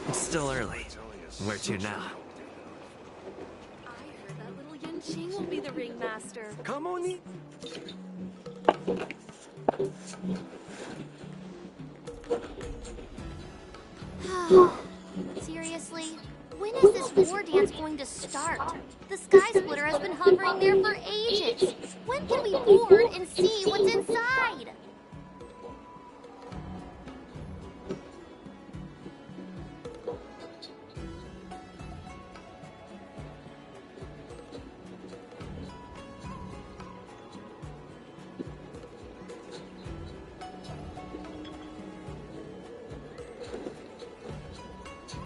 It's still early. Where to now? I heard that little Yin Ching will be the ringmaster. Come on in. Seriously? When is this war dance going to start? The Sky Splitter has been hovering there for ages. When can we board and see what's inside?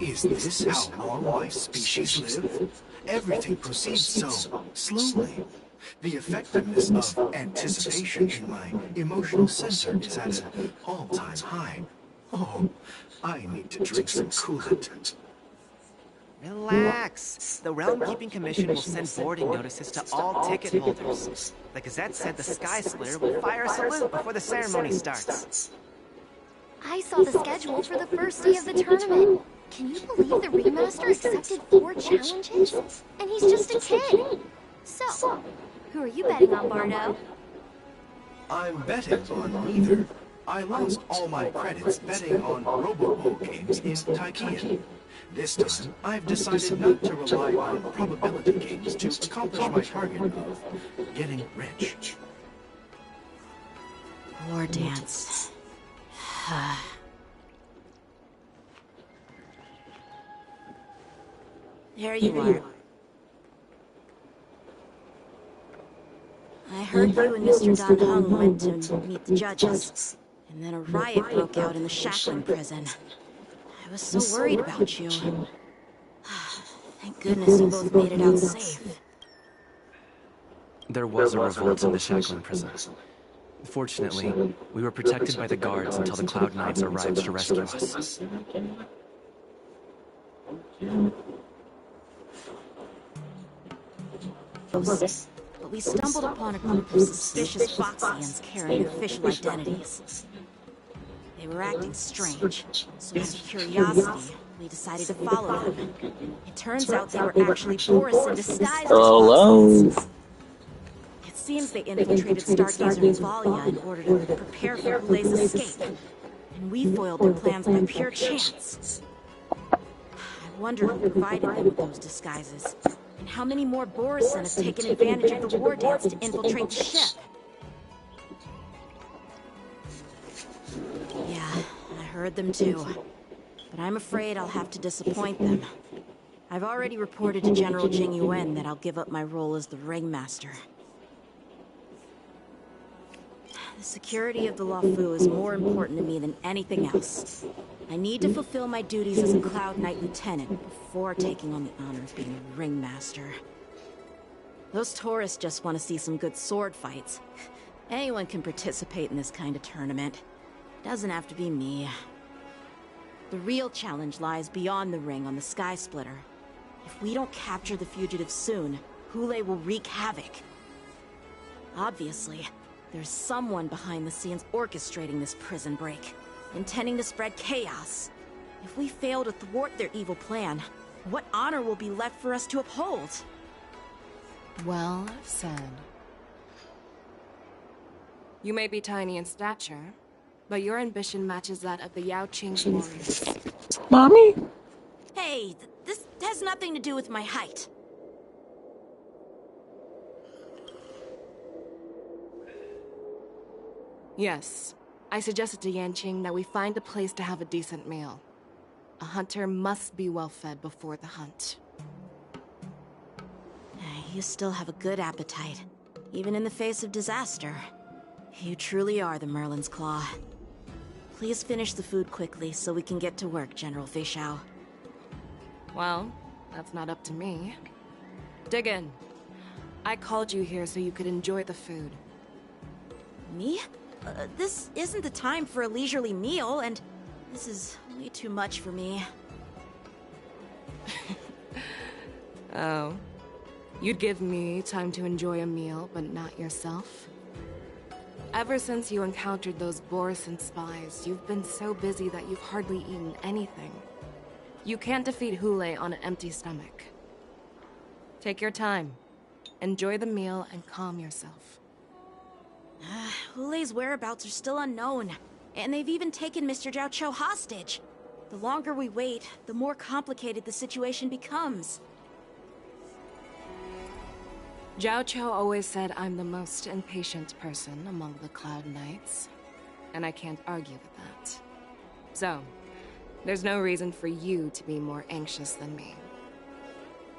Is this how all my species live? Everything proceeds so slowly. The effectiveness of anticipation in my emotional center is at an all-time high. Oh, I need to drink some coolant. Relax. The Realm Keeping Commission will send boarding notices to all ticket holders. The Gazette said the Sky Splitter will fire a salute before the ceremony starts. I saw the schedule for the first day of the tournament. Can you believe the ringmaster accepted 4 challenges? And he's just a kid. So, who are you betting on, Bardo? I'm betting on neither. I lost all my credits betting on Robo-Bowl games in Taikian. This time, I've decided not to rely on probability games to accomplish my target of getting rich. War dance. There you are. I heard you and Mr. Dan Heng went to meet the judges, and then a riot broke out in the Shackling prison. I was so worried about you. Thank goodness you both made it out safe. There was a revolt in the Shackling prison. Fortunately, we were protected by the guards until the Cloud Knights arrived to rescue us. But we stumbled upon a group of suspicious Foxians carrying official identities. They were acting strange, so out of curiosity, we decided to follow them. It turns out they were actually Boris in disguise as Foxians. It seems they infiltrated Stargazer and Valia in order to prepare for Hulay's escape, and we foiled their plans by pure chance. wonder who provided them with those disguises. And how many more Borison have taken advantage of the war dance to infiltrate the ship? Yeah, I heard them too. But I'm afraid I'll have to disappoint them. I've already reported to General Jing Yuan that I'll give up my role as the ringmaster. The security of the Luofu is more important to me than anything else. I need to fulfill my duties as a Cloud Knight Lieutenant before taking on the honor of being a ringmaster. Those tourists just want to see some good sword fights. Anyone can participate in this kind of tournament. Doesn't have to be me. The real challenge lies beyond the ring on the Sky Splitter. If we don't capture the fugitives soon, Hule will wreak havoc. Obviously, there's someone behind the scenes orchestrating this prison break, intending to spread chaos. If we fail to thwart their evil plan, what honor will be left for us to uphold? Well said. You may be tiny in stature, but your ambition matches that of the Yaoqing warriors. Mommy? Hey, this has nothing to do with my height. Yes, I suggested to Yanqing that we find a place to have a decent meal. A hunter must be well fed before the hunt. You still have a good appetite, even in the face of disaster. You truly are the Merlin's Claw. Please finish the food quickly so we can get to work, General Fei Xiao. Well, that's not up to me. Dig in. I called you here so you could enjoy the food. Me? This isn't the time for a leisurely meal, and this is way too much for me. Oh. You'd give me time to enjoy a meal, but not yourself? Ever since you encountered those Borison spies, you've been so busy that you've hardly eaten anything. You can't defeat Hule on an empty stomach. Take your time. Enjoy the meal and calm yourself. Hule's whereabouts are still unknown, and they've even taken Mr. Zhao Cho hostage. The longer we wait, the more complicated the situation becomes. Zhao Cho always said I'm the most impatient person among the Cloud Knights, and I can't argue with that. So, there's no reason for you to be more anxious than me.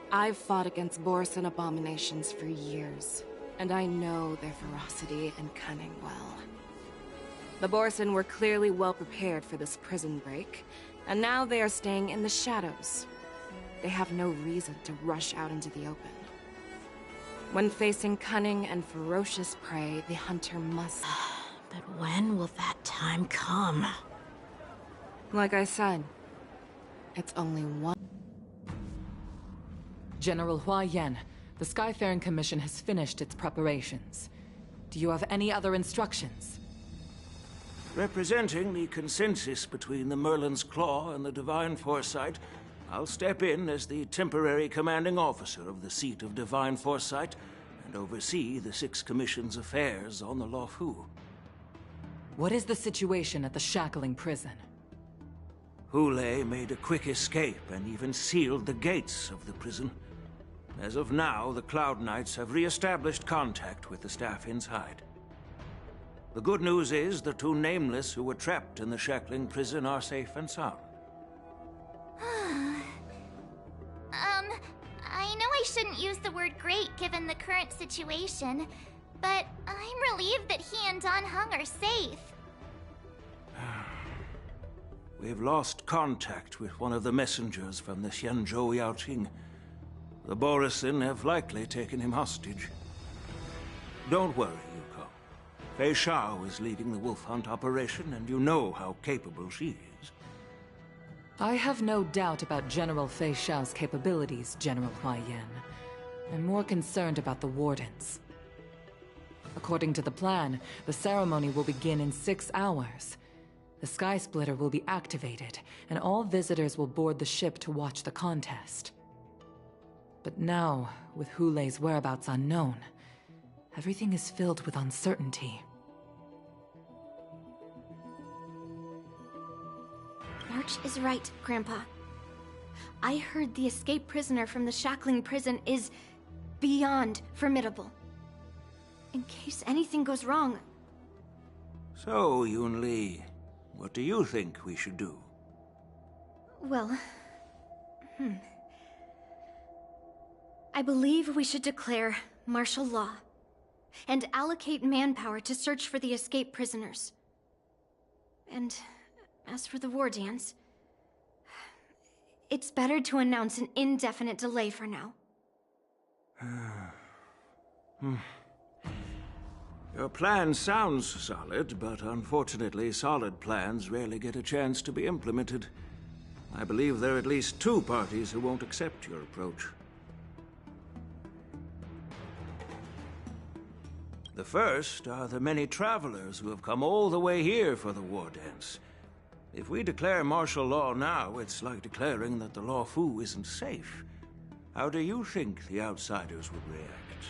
I've fought against Borison abominations for years, and I know their ferocity and cunning well. The Borison were clearly well prepared for this prison break, and now they are staying in the shadows. They have no reason to rush out into the open. When facing cunning and ferocious prey, the hunter must... But when will that time come? Like I said, it's only one... General Hua Yan, the Skyfaring Commission has finished its preparations. Do you have any other instructions? Representing the consensus between the Merlin's Claw and the Divine Foresight, I'll step in as the temporary commanding officer of the seat of Divine Foresight and oversee the Six Commission's affairs on the Luofu. What is the situation at the shackling prison? Hule made a quick escape and even sealed the gates of the prison. As of now, the Cloud Knights have re-established contact with the staff inside. The good news is the two Nameless who were trapped in the shackling prison are safe and sound. I know I shouldn't use the word great given the current situation, but I'm relieved that he and Don Hung are safe. We've lost contact with one of the messengers from the Xianzhou Yaoqing. The Borison have likely taken him hostage. Don't worry, Yuko. Fei Xiao is leading the wolf hunt operation, and you know how capable she is. I have no doubt about General Fei Xiao's capabilities, General Hua Yan. I'm more concerned about the Wardens. According to the plan, the ceremony will begin in 6 hours. The Sky Splitter will be activated, and all visitors will board the ship to watch the contest. But now, with Hule's whereabouts unknown, everything is filled with uncertainty. March is right, Grandpa. I heard the escaped prisoner from the shackling prison is beyond formidable. In case anything goes wrong... So, Yun Li, what do you think we should do? Well... I believe we should declare martial law and allocate manpower to search for the escaped prisoners. And as for the war dance, it's better to announce an indefinite delay for now. Your plan sounds solid, but unfortunately solid plans rarely get a chance to be implemented. I believe there are at least 2 parties who won't accept your approach. The first are the many travelers who have come all the way here for the war dance. If we declare martial law now, it's like declaring that the Luofu isn't safe. How do you think the outsiders would react?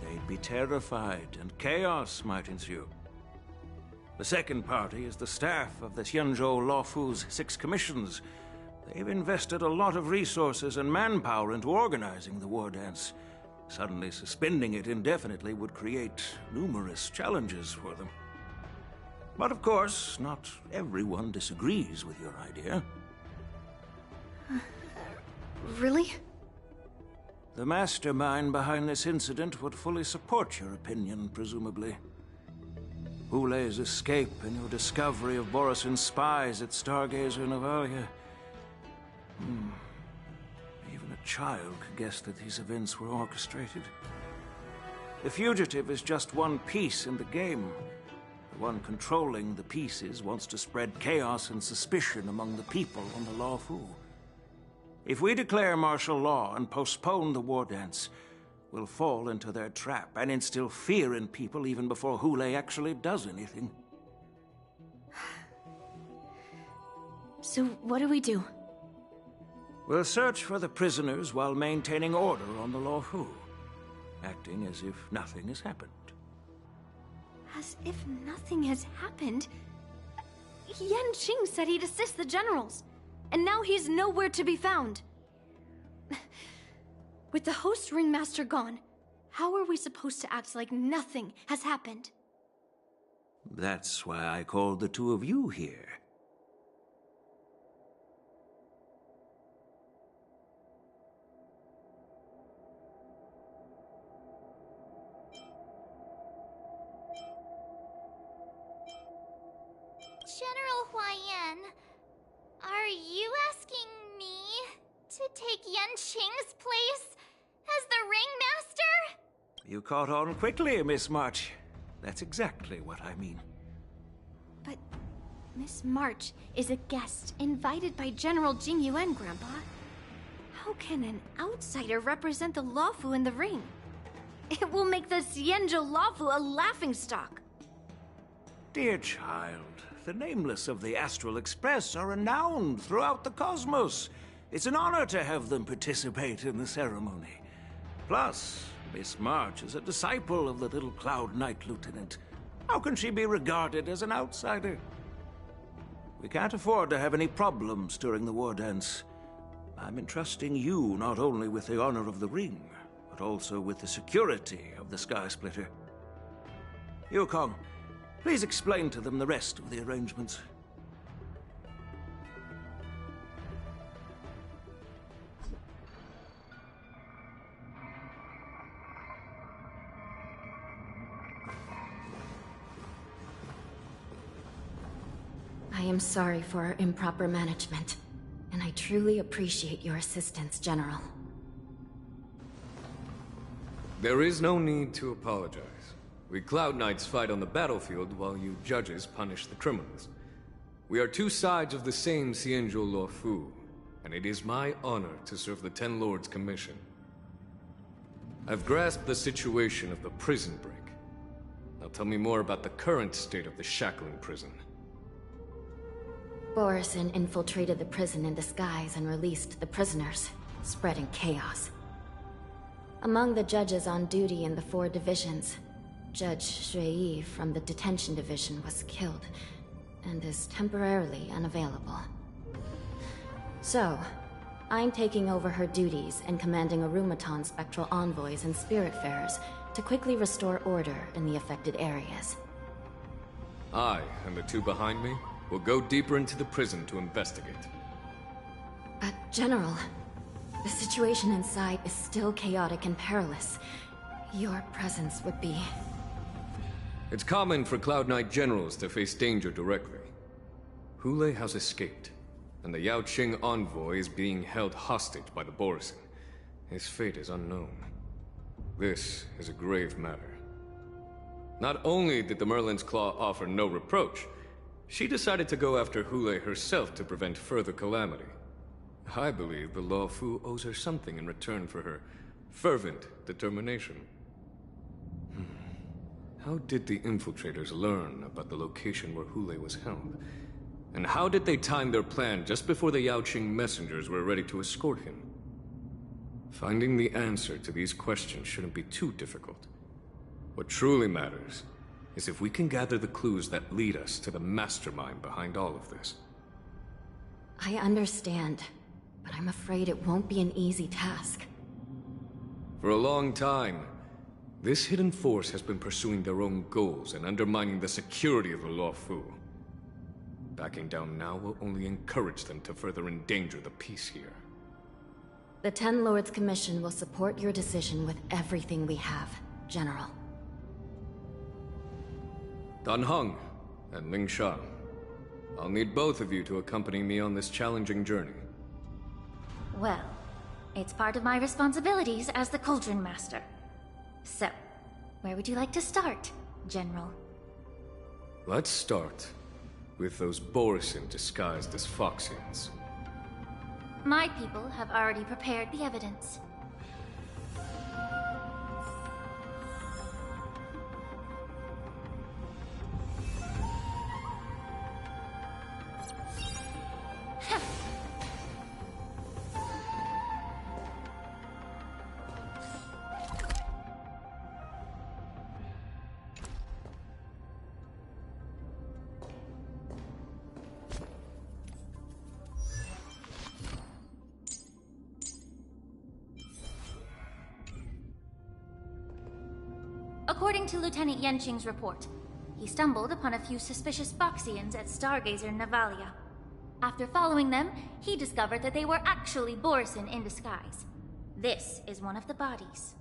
They'd be terrified, and chaos might ensue. The second party is the staff of the Xianzhou Luofu's 6 commissions. They've invested a lot of resources and manpower into organizing the war dance. Suddenly suspending it indefinitely would create numerous challenges for them. But of course, not everyone disagrees with your idea. Really? The mastermind behind this incident would fully support your opinion, presumably. Hule's escape and your discovery of Borisin's spies at Stargazer Navalia. Even a child could guess that these events were orchestrated. The fugitive is just one piece in the game. The one controlling the pieces wants to spread chaos and suspicion among the people on the Luofu. If we declare martial law and postpone the war dance, we'll fall into their trap and instill fear in people even before Hule actually does anything. So what do we do? We'll search for the prisoners while maintaining order on the Luofu, acting as if nothing has happened. As if nothing has happened? Yanqing said he'd assist the generals, and now he's nowhere to be found. With the host ringmaster gone, how are we supposed to act like nothing has happened? That's why I called the 2 of you here. General Huaiyan, are you asking me to take Yanqing's place as the ringmaster? You caught on quickly, Miss March. That's exactly what I mean. But Miss March is a guest invited by General Jing Yuan, Grandpa. How can an outsider represent the Luofu in the ring? It will make the Xianzhou Luofu a laughingstock. Dear child, the nameless of the Astral Express are renowned throughout the cosmos. It's an honor to have them participate in the ceremony. Plus, Miss March is a disciple of the little Cloud Knight Lieutenant. How can she be regarded as an outsider? We can't afford to have any problems during the war dance. I'm entrusting you not only with the honor of the ring, but also with the security of the Sky Splitter. Yukong, please explain to them the rest of the arrangements. I am sorry for our improper management, and I truly appreciate your assistance, General. There is no need to apologize. We Cloud Knights fight on the battlefield while you judges punish the criminals. We are 2 sides of the same Xianzhou Luofu, and it is my honor to serve the Ten Lords' commission. I've grasped the situation of the prison break. Now tell me more about the current state of the shackling prison. Borisin infiltrated the prison in disguise and released the prisoners, spreading chaos. Among the judges on duty in the 4 divisions, Judge Shui from the detention division was killed and is temporarily unavailable. So, I'm taking over her duties and commanding Arumaton spectral envoys and spiritfarers to quickly restore order in the affected areas. I and the two behind me will go deeper into the prison to investigate. But, General, the situation inside is still chaotic and perilous. Your presence would be... It's common for Cloud Knight generals to face danger directly. Hule has escaped, and the Yaoqing envoy is being held hostage by the Borisin. His fate is unknown. This is a grave matter. Not only did the Merlin's Claw offer no reproach, she decided to go after Hule herself to prevent further calamity. I believe the Law Fu owes her something in return for her fervent determination. How did the infiltrators learn about the location where Hule was held? And how did they time their plan just before the Yaoqing messengers were ready to escort him? Finding the answer to these questions shouldn't be too difficult. What truly matters is if we can gather the clues that lead us to the mastermind behind all of this. I understand, but I'm afraid it won't be an easy task. For a long time, this hidden force has been pursuing their own goals and undermining the security of the Law Fu. Backing down now will only encourage them to further endanger the peace here. The Ten Lords Commission will support your decision with everything we have, General. Dan Heng and Ling Sha, I'll need both of you to accompany me on this challenging journey. Well, it's part of my responsibilities as the Cauldron Master. So, where would you like to start, General? Let's start with those Borisin disguised as Foxians. My people have already prepared the evidence. According to Lieutenant Yenqing's report, he stumbled upon a few suspicious Foxians at Stargazer Navalia. After following them, he discovered that they were actually Borisin in disguise. This is one of the bodies.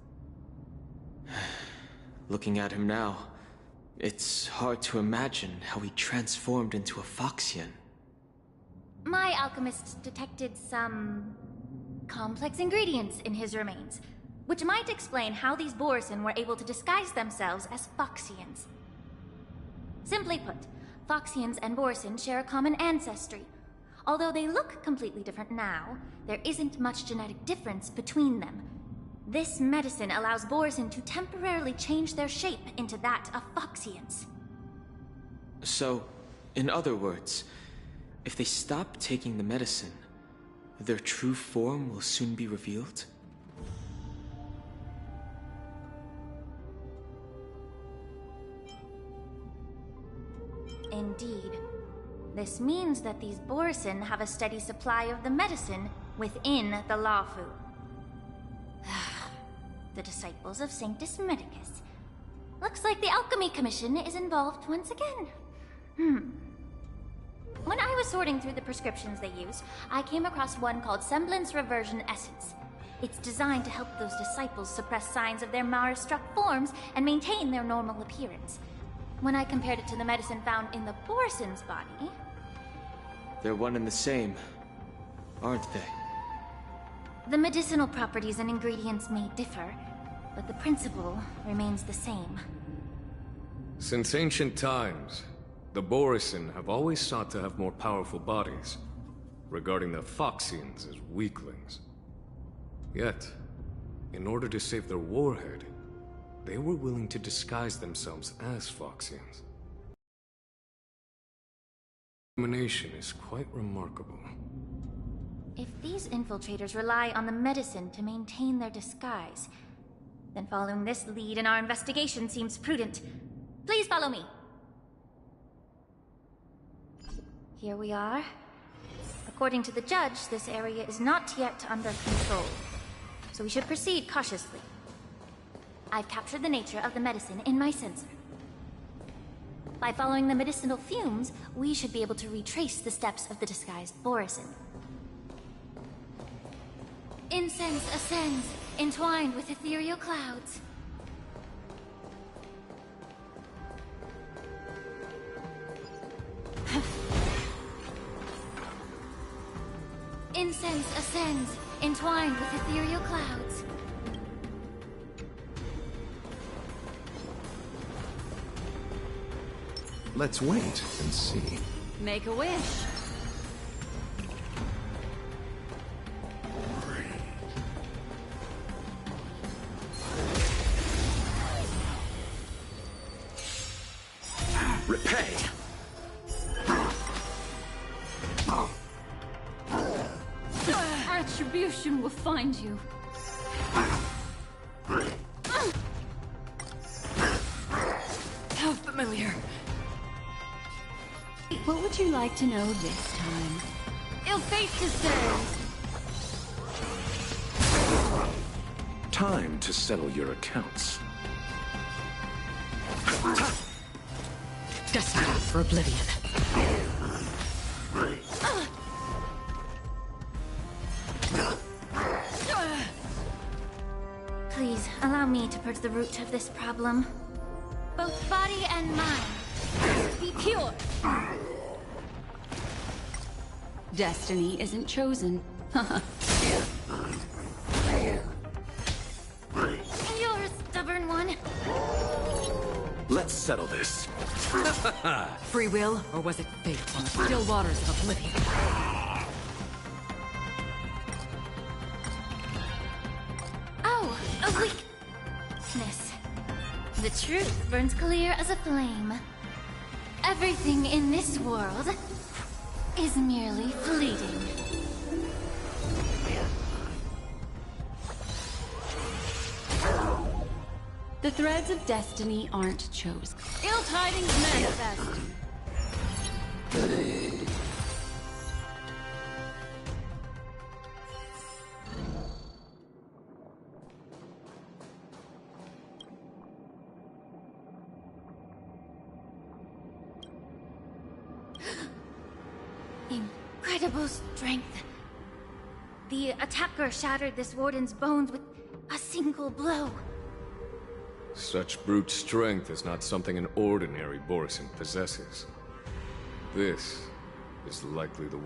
Looking at him now, it's hard to imagine how he transformed into a Foxian. My alchemists detected some complex ingredients in his remains, which might explain how these Borisin were able to disguise themselves as Foxians. Simply put, Foxians and Borisin share a common ancestry. Although they look completely different now, there isn't much genetic difference between them. This medicine allows Borisin to temporarily change their shape into that of Foxians. So, in other words, if they stop taking the medicine, their true form will soon be revealed? Indeed. This means that these Borisin have a steady supply of the medicine within the Law Fu. The disciples of Sanctus Medicus. Looks like the Alchemy Commission is involved once again. When I was sorting through the prescriptions they use, I came across one called Semblance Reversion Essence. It's designed to help those disciples suppress signs of their Mara-struck forms and maintain their normal appearance. When I compared it to the medicine found in the Borisin's body... They're one and the same, aren't they? The medicinal properties and ingredients may differ, but the principle remains the same. Since ancient times, the Borisin have always sought to have more powerful bodies, regarding the Foxians as weaklings. Yet, in order to save their warhead, they were willing to disguise themselves as Foxians. Determination is quite remarkable. If these infiltrators rely on the medicine to maintain their disguise, then following this lead in our investigation seems prudent. Please follow me. Here we are. The According to the judge, this area is not yet under control, so we should proceed cautiously. I've captured the nature of the medicine in my sensor. By following the medicinal fumes, we should be able to retrace the steps of the disguised Borisin. Incense ascends, entwined with ethereal clouds. Incense ascends, entwined with ethereal clouds. Let's wait and see. Make a wish. Repay! Retribution will find you. How familiar. What would you like to know this time? Ill-fate deserves. Time to settle your accounts. Destined for oblivion. Please, allow me to purge the root of this problem. Both body and mind. Be pure. Destiny isn't chosen. You're a stubborn one. Let's settle this. Free will, or was it fate on the still waters of oblivion? Oh, a weakness. The truth burns clear as a flame. Everything in this world is merely fleeting. The threads of destiny aren't chosen. Ill tidings manifest. Incredible strength. The attacker shattered this warden's bones with a single blow. Such brute strength is not something an ordinary Borisin possesses. This is likely the